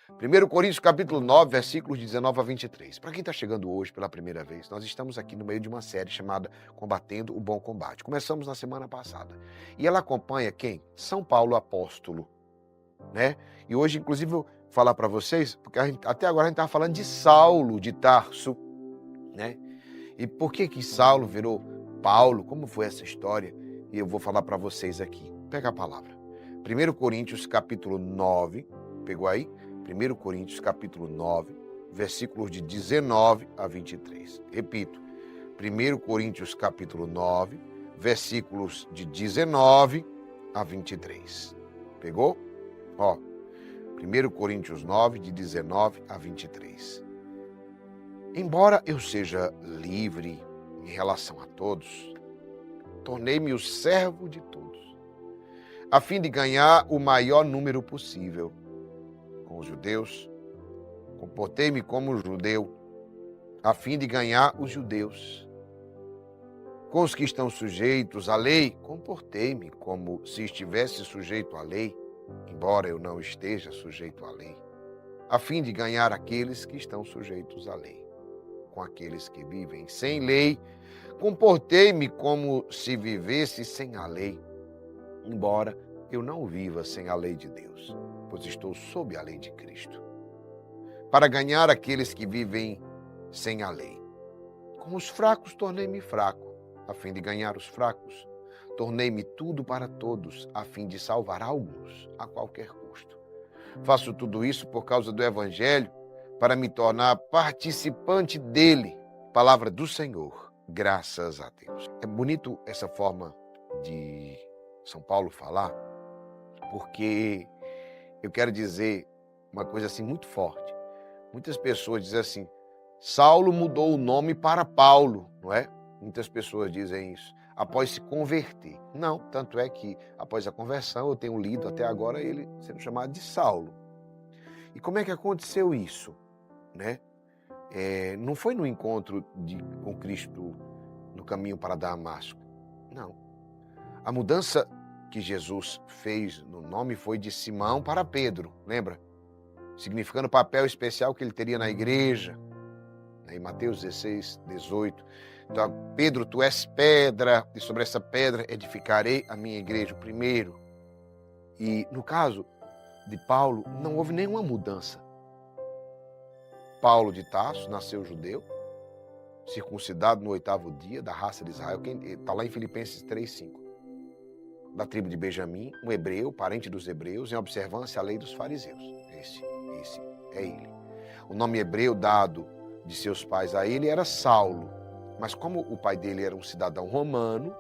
1 Coríntios capítulo 9, versículos 19 a 23. Para quem está chegando hoje pela primeira vez, nós estamos aqui no meio de uma série chamada Combatendo o Bom Combate. Começamos na semana passada. E ela acompanha quem? São Paulo apóstolo, né? E hoje, inclusive, eu vou falar para vocês, porque até agora a gente estava falando de Saulo de Tarso, né? E por que Saulo virou Paulo? Como foi essa história? E eu vou falar para vocês aqui. Pega a palavra. 1 Coríntios capítulo 9, pegou aí? 1 Coríntios capítulo 9, versículos de 19 a 23. Repito, 1 Coríntios capítulo 9, versículos de 19 a 23. Pegou? Ó, 1 Coríntios 9, de 19 a 23. Embora eu seja livre em relação a todos, tornei-me o servo de todos, a fim de ganhar o maior número possível. Com os judeus, comportei-me como judeu, a fim de ganhar os judeus. Com os que estão sujeitos à lei, comportei-me como se estivesse sujeito à lei, embora eu não esteja sujeito à lei, a fim de ganhar aqueles que estão sujeitos à lei. Com aqueles que vivem sem lei, comportei-me como se vivesse sem a lei, embora eu não viva sem a lei de Deus, pois estou sob a lei de Cristo, para ganhar aqueles que vivem sem a lei. Com os fracos tornei-me fraco, a fim de ganhar os fracos. Tornei-me tudo para todos, a fim de salvar alguns, a qualquer custo. Faço tudo isso por causa do Evangelho, para me tornar participante dele. Palavra do Senhor, graças a Deus. É bonito essa forma de São Paulo falar, porque eu quero dizer uma coisa assim muito forte. Muitas pessoas dizem assim, Saulo mudou o nome para Paulo, não é? Muitas pessoas dizem isso, após se converter. Não, tanto é que após a conversão, eu tenho lido até agora ele sendo chamado de Saulo. E como é que aconteceu isso? Né? Não foi no encontro com Cristo no caminho para Damasco. Não. A mudança que Jesus fez no nome foi de Simão para Pedro, lembra? Significando o papel especial que ele teria na igreja. Em Mateus 16, 18. Então, Pedro, tu és pedra, e sobre essa pedra edificarei a minha igreja, o primeiro. E no caso de Paulo, não houve nenhuma mudança. Paulo de Tarso nasceu judeu, circuncidado no 8º dia, da raça de Israel, está lá em Filipenses 3:5. Da tribo de Benjamim, um hebreu, parente dos hebreus, em observância à lei dos fariseus. Esse é ele. O nome hebreu dado de seus pais a ele era Saulo, mas como o pai dele era um cidadão romano,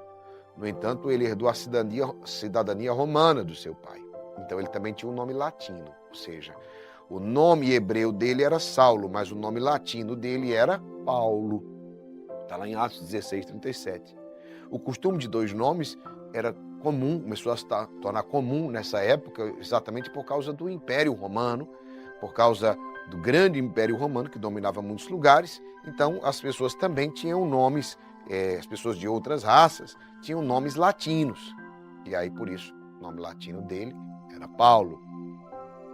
no entanto, ele herdou a cidadania romana do seu pai. Então ele também tinha um nome latino, ou seja, o nome hebreu dele era Saulo, mas o nome latino dele era Paulo. Está lá em Atos 16, 37. O costume de 2 nomes era comum, começou a se tornar comum nessa época, exatamente por causa do Império Romano, por causa do grande Império Romano que dominava muitos lugares. Então as pessoas também tinham nomes, as pessoas de outras raças tinham nomes latinos. E aí por isso o nome latino dele era Paulo,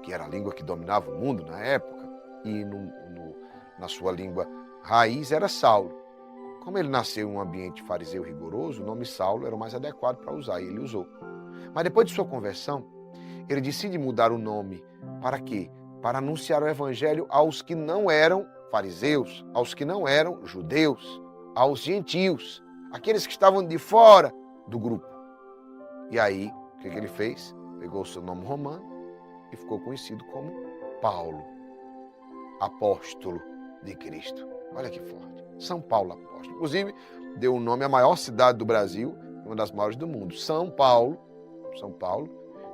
que era a língua que dominava o mundo na época, e na sua língua raiz era Saulo. Como ele nasceu em um ambiente fariseu rigoroso, o nome Saulo era o mais adequado para usar, e ele usou. Mas depois de sua conversão, ele decide mudar o nome para quê? Para anunciar o evangelho aos que não eram fariseus, aos que não eram judeus, aos gentios, aqueles que estavam de fora do grupo. E aí, o que ele fez? Pegou o seu nome romano e ficou conhecido como Paulo, apóstolo de Cristo. Olha que forte. São Paulo apóstolo. Inclusive, deu o nome à maior cidade do Brasil, uma das maiores do mundo. São Paulo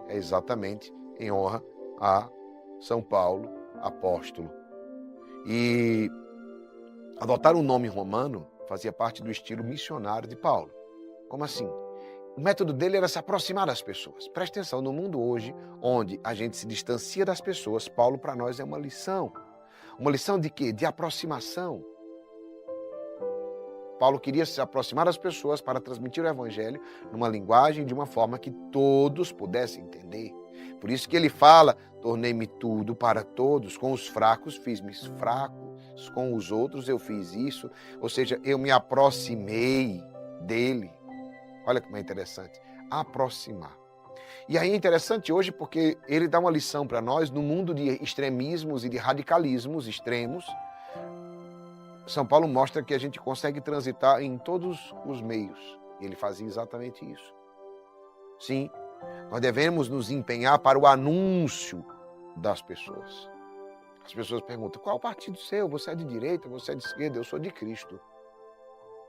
é exatamente em honra a São Paulo apóstolo. E adotar um nome romano fazia parte do estilo missionário de Paulo. Como assim? O método dele era se aproximar das pessoas. Presta atenção, no mundo hoje, onde a gente se distancia das pessoas, Paulo para nós é uma lição. Uma lição de quê? De aproximação. Paulo queria se aproximar das pessoas para transmitir o evangelho numa linguagem de uma forma que todos pudessem entender. Por isso que ele fala, tornei-me tudo para todos, com os fracos fiz-me fracos, com os outros eu fiz isso, ou seja, eu me aproximei dele. Olha como é interessante, aproximar. E aí é interessante hoje porque ele dá uma lição para nós no mundo de extremismos e de radicalismos extremos. São Paulo mostra que a gente consegue transitar em todos os meios. E ele fazia exatamente isso. Sim, nós devemos nos empenhar para o anúncio das pessoas. As pessoas perguntam, qual é o partido seu? Você é de direita, você é de esquerda? Eu sou de Cristo.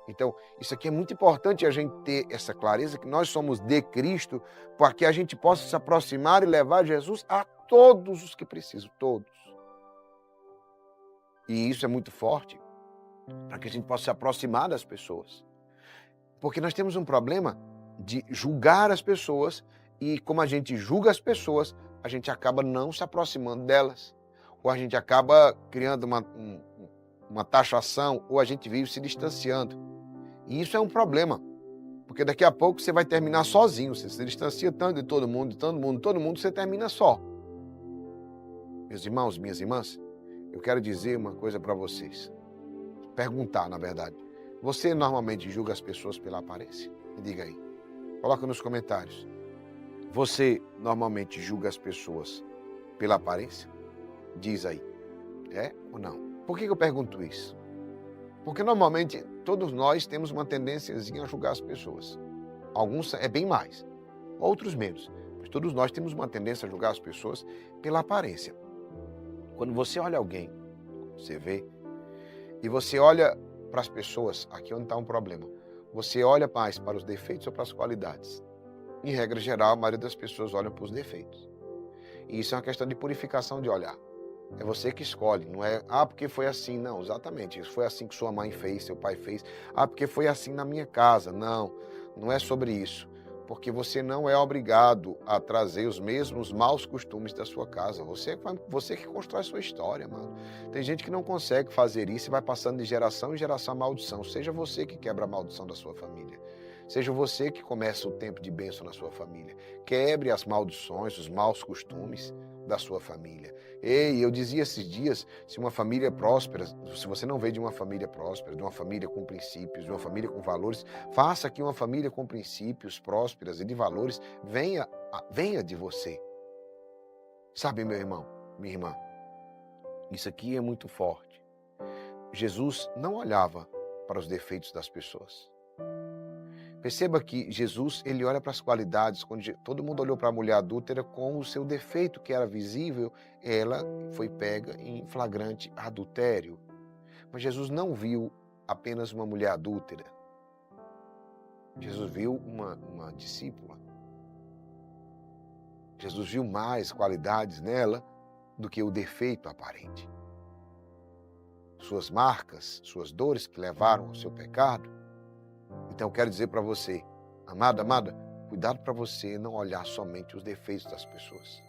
Então, isso aqui é muito importante a gente ter essa clareza que nós somos de Cristo, para que a gente possa se aproximar e levar Jesus a todos os que precisam, todos. E isso é muito forte, para que a gente possa se aproximar das pessoas. Porque nós temos um problema de julgar as pessoas e como a gente julga as pessoas, a gente acaba não se aproximando delas. Ou a gente acaba criando uma taxação, ou a gente vive se distanciando. E isso é um problema, porque daqui a pouco você vai terminar sozinho, você se distancia tanto de todo mundo, você termina só. Meus irmãos, minhas irmãs, eu quero dizer uma coisa para vocês. Perguntar, na verdade. Você normalmente julga as pessoas pela aparência? Me diga aí. Coloca nos comentários. Você normalmente julga as pessoas pela aparência? Diz aí. É ou não? Por que eu pergunto isso? Porque normalmente todos nós temos uma tendênciazinha a julgar as pessoas. Alguns é bem mais, outros menos. Mas todos nós temos uma tendência a julgar as pessoas pela aparência. Quando você olha alguém, você vê, e você olha para as pessoas, aqui onde está um problema, você olha mais para os defeitos ou para as qualidades. Em regra geral, a maioria das pessoas olham para os defeitos. E isso é uma questão de purificação de olhar. É você que escolhe, não é, porque foi assim, não, exatamente, foi assim que sua mãe fez, seu pai fez, porque foi assim na minha casa, não, não é sobre isso, porque você não é obrigado a trazer os mesmos maus costumes da sua casa, você que constrói a sua história, mano. Tem gente que não consegue fazer isso e vai passando de geração em geração a maldição, seja você que quebra a maldição da sua família. Seja você que começa o tempo de bênção na sua família. Quebre as maldições, os maus costumes da sua família. Ei, eu dizia esses dias, se uma família próspera, se você não veio de uma família próspera, de uma família com princípios, de uma família com valores, faça que uma família com princípios, prósperas e de valores venha de você. Sabe, meu irmão, minha irmã, isso aqui é muito forte. Jesus não olhava para os defeitos das pessoas. Perceba que Jesus, ele olha para as qualidades. Quando todo mundo olhou para a mulher adúltera com o seu defeito que era visível, ela foi pega em flagrante adultério. Mas Jesus não viu apenas uma mulher adúltera. Jesus viu uma discípula. Jesus viu mais qualidades nela do que o defeito aparente. Suas marcas, suas dores que levaram ao seu pecado. Então, eu quero dizer para você, amada, cuidado para você não olhar somente os defeitos das pessoas.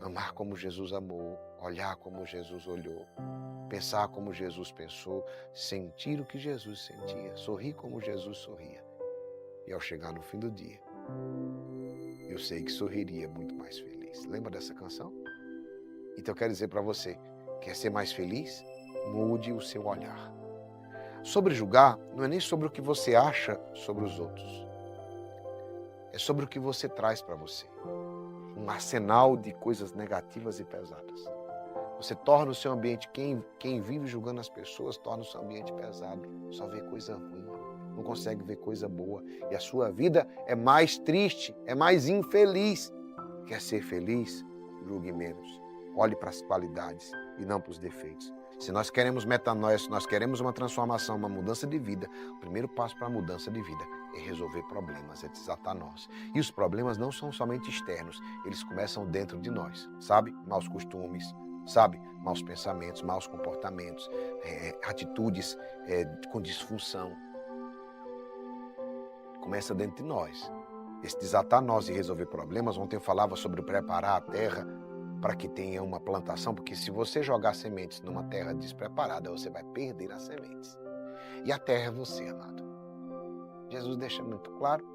Amar como Jesus amou, olhar como Jesus olhou, pensar como Jesus pensou, sentir o que Jesus sentia, sorrir como Jesus sorria. E ao chegar no fim do dia, eu sei que sorriria muito mais feliz. Lembra dessa canção? Então, eu quero dizer para você, quer ser mais feliz? Mude o seu olhar. Sobre julgar, não é nem sobre o que você acha sobre os outros. É sobre o que você traz para você. Um arsenal de coisas negativas e pesadas. Você torna o seu ambiente, quem vive julgando as pessoas, torna o seu ambiente pesado. Só vê coisa ruim, não consegue ver coisa boa. E a sua vida é mais triste, é mais infeliz. Quer ser feliz? Julgue menos. Olhe para as qualidades e não para os defeitos. Se nós queremos metanoia, se nós queremos uma transformação, uma mudança de vida, o primeiro passo para a mudança de vida é resolver problemas, é desatar nós. E os problemas não são somente externos, eles começam dentro de nós, sabe? Maus costumes, sabe? Maus pensamentos, maus comportamentos, atitudes com disfunção. Começa dentro de nós. Esse desatar nós e resolver problemas, ontem eu falava sobre preparar a terra para que tenha uma plantação, porque se você jogar sementes numa terra despreparada, você vai perder as sementes. E a terra é você, amado. Jesus deixa muito claro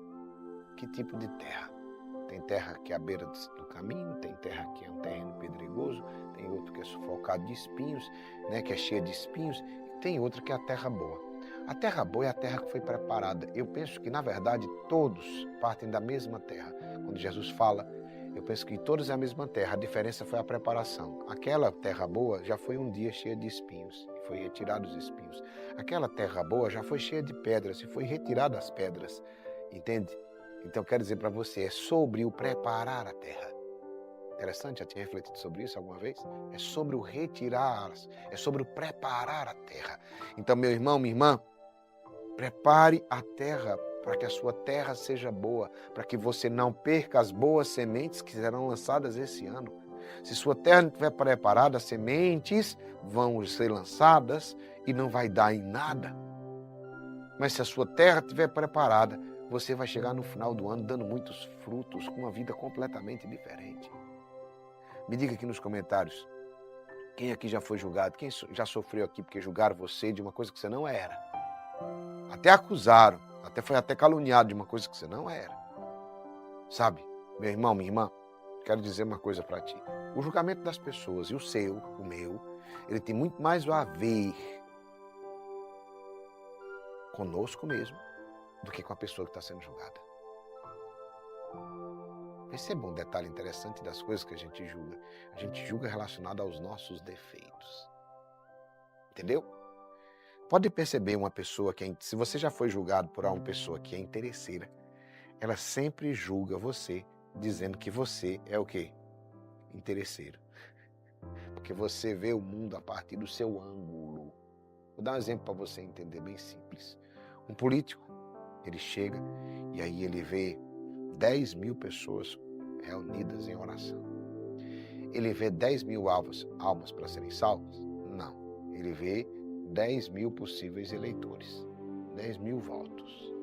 que tipo de terra. Tem terra que é à beira do caminho, tem terra que é um terreno pedregoso, tem outro que é sufocado de espinhos, né, que é cheia de espinhos, e tem outra que é a terra boa. A terra boa é a terra que foi preparada. Eu penso que, na verdade, todos partem da mesma terra. Quando Jesus fala, eu penso que todos é a mesma terra, a diferença foi a preparação. Aquela terra boa já foi um dia cheia de espinhos, e foi retirado os espinhos. Aquela terra boa já foi cheia de pedras, e foi retirada as pedras. Entende? Então, eu quero dizer para você, é sobre o preparar a terra. Interessante, já tinha refletido sobre isso alguma vez? É sobre o retirá-las, é sobre o preparar a terra. Então, meu irmão, minha irmã, prepare a terra para que a sua terra seja boa, para que você não perca as boas sementes que serão lançadas esse ano. Se sua terra não estiver preparada, as sementes vão ser lançadas e não vai dar em nada. Mas se a sua terra estiver preparada, você vai chegar no final do ano dando muitos frutos, com uma vida completamente diferente. Me diga aqui nos comentários, quem aqui já foi julgado, quem já sofreu aqui porque julgaram você de uma coisa que você não era. Até acusaram, foi até caluniado de uma coisa que você não era. Sabe, meu irmão, minha irmã, quero dizer uma coisa para ti. O julgamento das pessoas e o seu, o meu, ele tem muito mais a ver conosco mesmo do que com a pessoa que está sendo julgada. Perceba um detalhe interessante das coisas que a gente julga. A gente julga relacionado aos nossos defeitos. Entendeu? Pode perceber uma pessoa que, se você já foi julgado por uma pessoa que é interesseira, ela sempre julga você, dizendo que você é o quê? Interesseiro. Porque você vê o mundo a partir do seu ângulo. Vou dar um exemplo para você entender, bem simples. Um político, ele chega e aí ele vê 10 mil pessoas reunidas em oração. Ele vê 10 mil almas para serem salvas? Não. Ele vê 10 mil possíveis eleitores. 10 mil votos.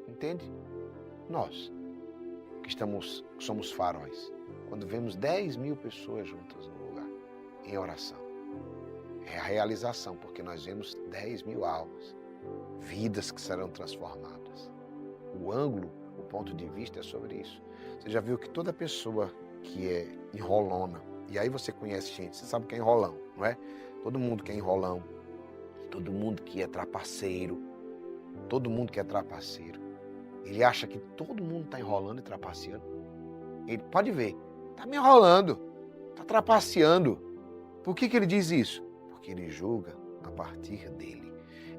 Entende? Nós, que somos faróis, quando vemos 10 mil pessoas juntas no lugar, em oração, é a realização, porque nós vemos 10 mil almas, vidas que serão transformadas. O ângulo, o ponto de vista é sobre isso. Você já viu que toda pessoa que é enrolona, e aí você conhece gente, você sabe o que é enrolão, não é? Todo mundo que é enrolão, todo mundo que é trapaceiro, ele acha que todo mundo está enrolando e trapaceando. Ele pode ver, está me enrolando, está trapaceando. Por que ele diz isso? Porque ele julga a partir dele.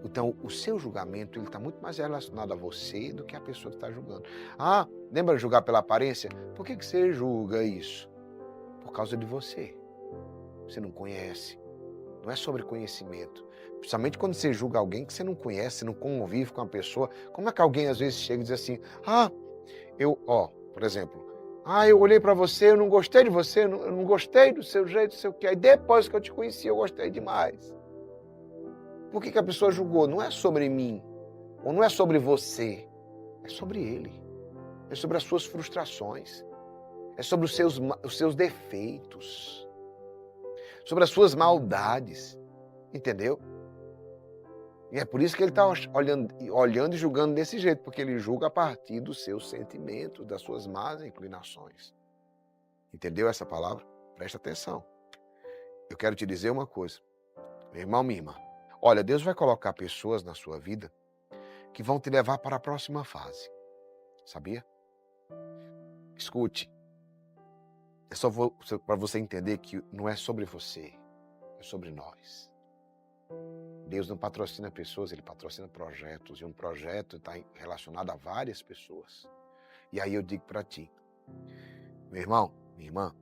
Então, o seu julgamento está muito mais relacionado a você do que a pessoa que está julgando. Ah, lembra de julgar pela aparência? Por que você julga isso? Por causa de você. Você não conhece. Não é sobre conhecimento. Principalmente quando você julga alguém que você não conhece, não convive com a pessoa. Como é que alguém às vezes chega e diz assim, por exemplo, eu olhei para você, eu não gostei de você, eu não gostei do seu jeito, do seu que. Aí depois que eu te conheci, eu gostei demais. Por que a pessoa julgou? Não é sobre mim, ou não é sobre você, é sobre ele. É sobre as suas frustrações, é sobre os seus defeitos, sobre as suas maldades, entendeu? E é por isso que ele está olhando e julgando desse jeito, porque ele julga a partir dos seus sentimentos, das suas más inclinações. Entendeu essa palavra? Presta atenção. Eu quero te dizer uma coisa, meu irmão, minha irmã. Olha, Deus vai colocar pessoas na sua vida que vão te levar para a próxima fase. Sabia? Escute. É só para você entender que não é sobre você, é sobre nós. Deus não patrocina pessoas, Ele patrocina projetos. E um projeto está relacionado a várias pessoas. E aí eu digo para ti, meu irmão, minha irmã,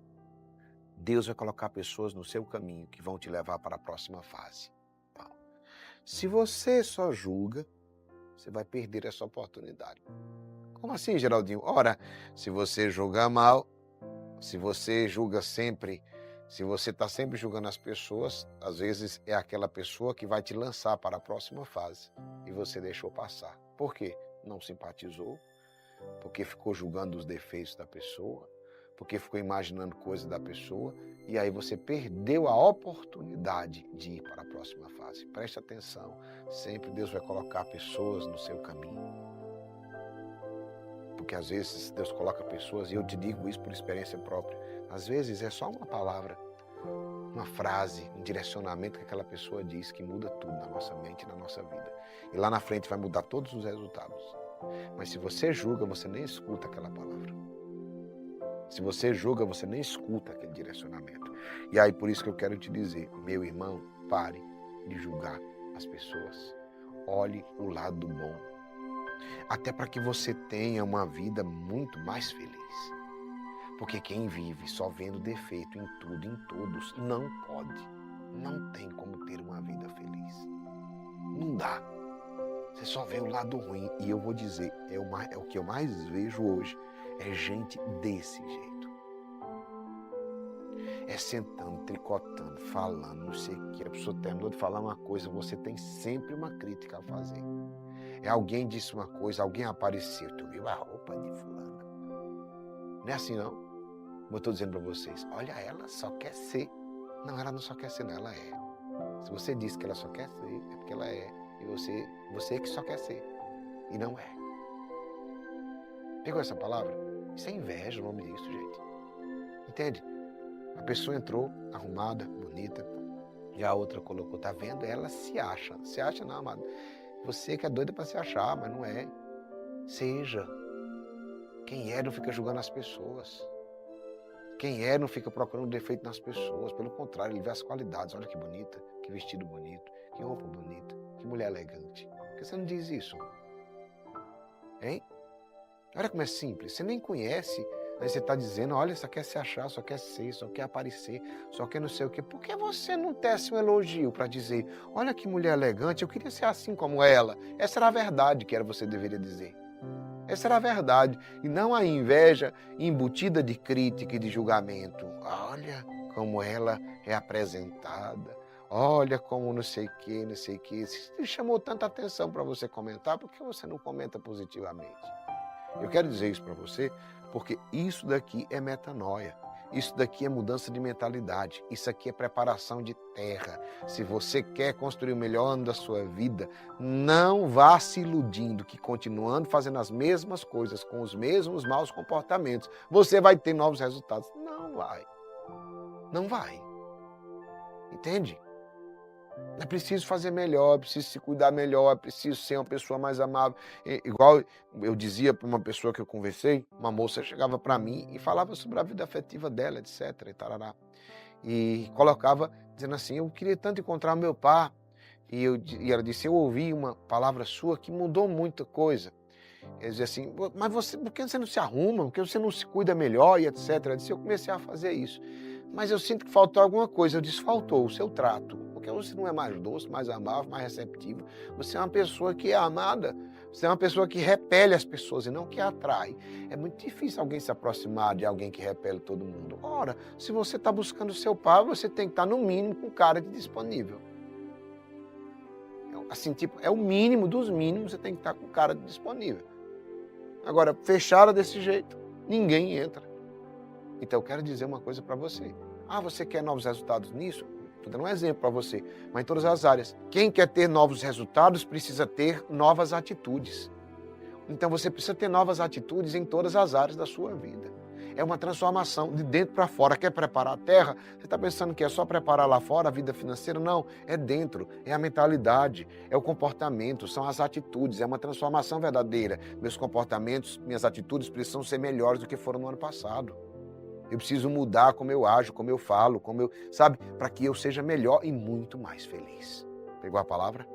Deus vai colocar pessoas no seu caminho que vão te levar para a próxima fase. Se você só julga, você vai perder essa oportunidade. Como assim, Geraldinho? Ora, se você julga mal, se você julga sempre, se você está sempre julgando as pessoas, às vezes é aquela pessoa que vai te lançar para a próxima fase e você deixou passar. Por quê? Não simpatizou, porque ficou julgando os defeitos da pessoa, porque ficou imaginando coisas da pessoa, e aí você perdeu a oportunidade de ir para a próxima fase. Preste atenção, sempre Deus vai colocar pessoas no seu caminho. porque às vezes Deus coloca pessoas, e eu te digo isso por experiência própria, às vezes é só uma palavra, uma frase, um direcionamento que aquela pessoa diz que muda tudo na nossa mente e na nossa vida. E lá na frente vai mudar todos os resultados. Mas se você julga, você nem escuta aquela palavra. Se você julga, você nem escuta aquele direcionamento. E aí por isso que eu quero te dizer, meu irmão, pare de julgar as pessoas. Olhe o lado bom. Até para que você tenha uma vida muito mais feliz. Porque quem vive só vendo defeito em tudo, em todos, não pode. Não tem como ter uma vida feliz. Não dá. Você só vê o lado ruim. E eu vou dizer, é o que eu mais vejo hoje. É gente desse jeito. É sentando, tricotando, falando, não sei o que. A pessoa terminou de falar uma coisa, você tem sempre uma crítica a fazer. É alguém disse uma coisa, alguém apareceu. Tu viu a roupa de fulana? Não é assim não? Como eu estou dizendo para vocês, olha, ela só quer ser. Não, ela não só quer ser, não, ela é. Se você diz que ela só quer ser, é porque ela é. E você que só quer ser. E não é. Pegou essa palavra? Isso é inveja, o nome disso, gente. Entende? A pessoa entrou arrumada, bonita, e a outra colocou, tá vendo? Ela se acha. Se acha não, amado. Você que é doida para se achar, mas não é. Seja. Quem é não fica julgando as pessoas. Quem é não fica procurando defeito nas pessoas. Pelo contrário, ele vê as qualidades. Olha que bonita, que vestido bonito, que roupa bonita, que mulher elegante. Por que você não diz isso? Hein? Olha como é simples. Você nem conhece, aí você está dizendo, olha, só quer se achar, só quer ser, só quer aparecer, só quer não sei o quê. Por que você não tece um elogio para dizer, olha que mulher elegante, eu queria ser assim como ela. Essa era a verdade que você deveria dizer. Essa era a verdade. E não a inveja embutida de crítica e de julgamento. Olha como ela é apresentada. Olha como não sei o que, não sei o que. Se chamou tanta atenção para você comentar, por que você não comenta positivamente? Eu quero dizer isso para você porque isso daqui é metanoia. Isso daqui é mudança de mentalidade. Isso aqui é preparação de terra. Se você quer construir o melhor ano da sua vida, não vá se iludindo que continuando fazendo as mesmas coisas, com os mesmos maus comportamentos, você vai ter novos resultados. Não vai. Não vai. Entende? É preciso fazer melhor, é preciso se cuidar melhor, é preciso ser uma pessoa mais amável. Igual eu dizia para uma pessoa que eu conversei, uma moça chegava para mim e falava sobre a vida afetiva dela, etc. E tarará. E colocava, dizendo assim, eu queria tanto encontrar meu pai. E ela disse, eu ouvi uma palavra sua que mudou muita coisa. Ela dizia assim, mas por que você não se arruma? Por que você não se cuida melhor? E etc. Eu disse, eu comecei a fazer isso. Mas eu sinto que faltou alguma coisa. Eu disse, faltou o seu trato. Porque você não é mais doce, mais amável, mais receptivo. Você é uma pessoa que é amada. Você é uma pessoa que repele as pessoas e não que atrai. É muito difícil alguém se aproximar de alguém que repele todo mundo. Ora, se você está buscando o seu par, você tem que estar no mínimo com cara de disponível. Assim, tipo, é o mínimo dos mínimos, você tem que estar com cara de disponível. Agora, fechada desse jeito, ninguém entra. Então, eu quero dizer uma coisa para você. Ah, você quer novos resultados nisso? Estou dando um exemplo para você, mas em todas as áreas. Quem quer ter novos resultados precisa ter novas atitudes. Então, você precisa ter novas atitudes em todas as áreas da sua vida. É uma transformação de dentro para fora. Quer preparar a terra? Você está pensando que é só preparar lá fora a vida financeira? Não, é dentro, é a mentalidade, é o comportamento, são as atitudes, é uma transformação verdadeira. Meus comportamentos, minhas atitudes precisam ser melhores do que foram no ano passado. Eu preciso mudar como eu ajo, como eu falo, sabe? Para que eu seja melhor e muito mais feliz. Pegou a palavra?